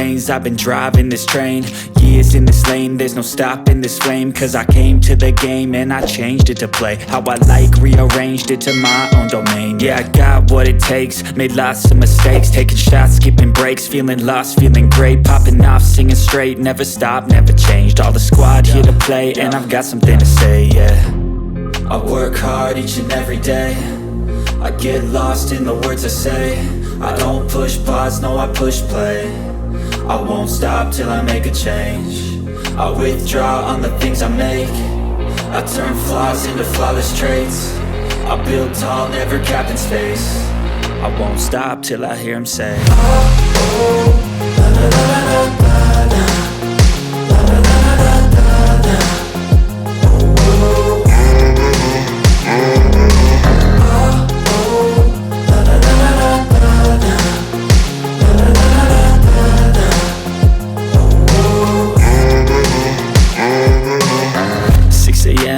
veins, I've been driving this train. Years in this lane, there's no stopping this flame. Cause I came to the game and I changed it to play how I like, rearranged it to my own domain. Yeah, I got what it takes, made lots of mistakes, taking shots, skipping breaks, feeling lost, feeling great, popping off, singing straight, never stopped, never changed. All the squad here to play, and I've got something to say, yeah. I work hard each and every day, I get lost in the words I say. I don't push pause, no, I push play. I won't stop till I make a change. I withdraw on the things I make. I turn flaws into flawless traits. I build tall, never capped in space. I won't stop till I hear him say, oh, oh, la, la, la, la, la, la, la, la, la, la, la, la.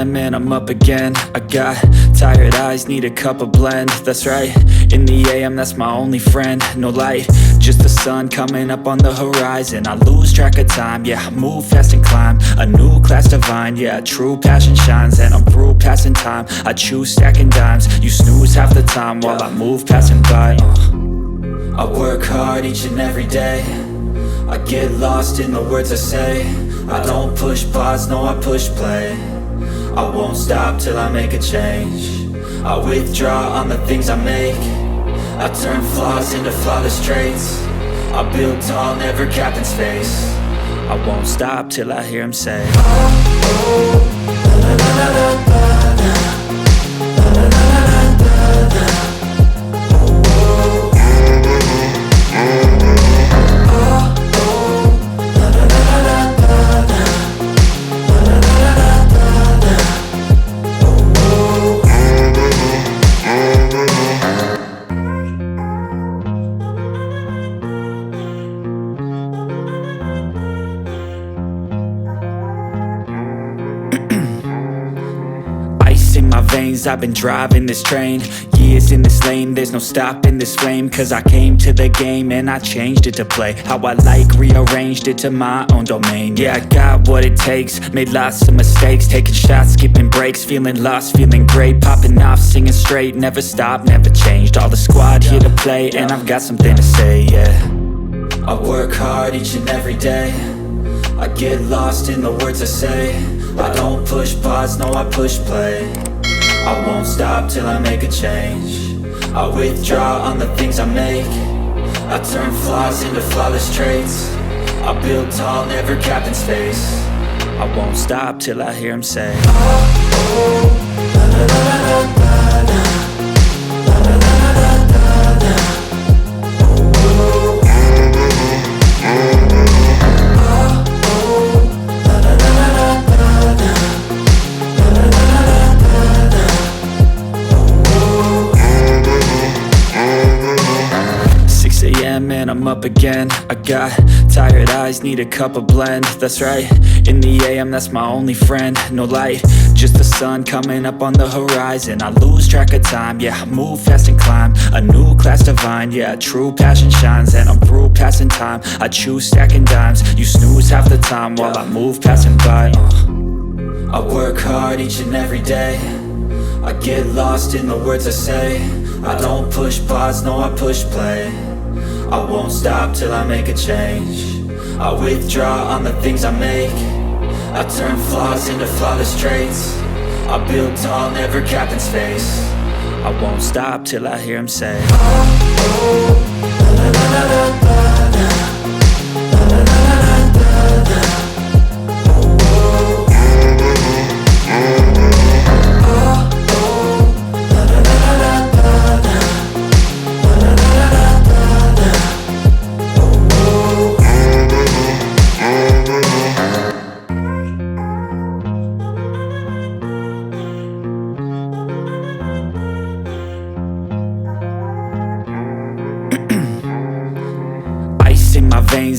Man, I'm up again. I got tired eyes, need a cup of blend. That's right, in the AM, that's my only friend. No light, just the sun coming up on the horizon. I lose track of time, yeah, I move fast and climb a new class divine, yeah, true passion shines. And I'm through passing time, I choose stacking dimes. You snooze half the time while I move passing by. I work hard each and every day, I get lost in the words I say. I don't push pause, no, I push play. I won't stop till I make a change. I withdraw on the things I make. I turn flaws into flawless traits. I build tall, never capped in space. I won't stop till I hear him say, oh, oh, la, la, la, la, la, la, la, la, la, la, la, la. I've been driving this train, years in this lane, there's no stopping this flame. Cause I came to the game and I changed it to play how I like, rearranged it to my own domain. Yeah, I got what it takes, made lots of mistakes, taking shots, skipping breaks, feeling lost, feeling great, popping off, singing straight, never stopped, never changed. All the squad here to play, and I've got something to say, yeah. I work hard each and every day, I get lost in the words I say. I don't push pause, no, I push play. I won't stop till I make a change. I withdraw on the things I make. I turn flaws into flawless traits. I build tall, never capped in space. I won't stop till I hear him say, oh, oh, la, la, la, la, la, la, la, la, la, la, la, la. Man, I'm up again. I got tired eyes, need a cup of blend. That's right, in the AM, that's my only friend. No light, just the sun coming up on the horizon. I lose track of time, yeah, I move fast and climb a new class divine, yeah, true passion shines. And I'm through passing time, I choose stacking dimes. You snooze half the time while I move passing by. I work hard each and every day, I get lost in the words I say. I don't push pause, no, I push play. I won't stop till I make a change. I withdraw on the things I make. I turn flaws into flawless traits. I build tall, never capped in space. I won't stop till I hear him say, oh, oh, la, la, la, la, la, la, la, la, la, la, la, la.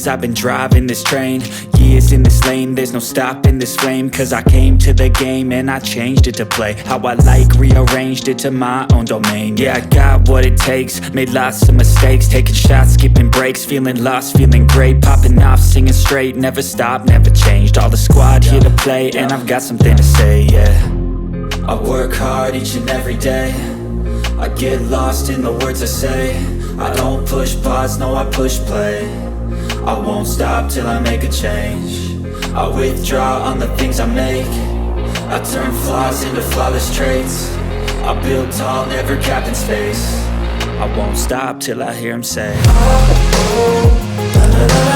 veins, I've been driving this train. Years in this lane, there's no stopping this flame. Cause I came to the game and I changed it to play how I like, rearranged it to my own domain. Yeah, I got what it takes, made lots of mistakes, taking shots, skipping breaks, feeling lost, feeling great, popping off, singing straight, never stopped, never changed. All the squad here to play, and I've got something to say, yeah. I work hard each and every day, I get lost in the words I say. I don't push pause, no I push play. I won't stop till I make a change. I withdraw on the things I make. I turn flaws into flawless traits. I build tall, never capped in space. I won't stop till I hear him say, oh, oh, la, la, la.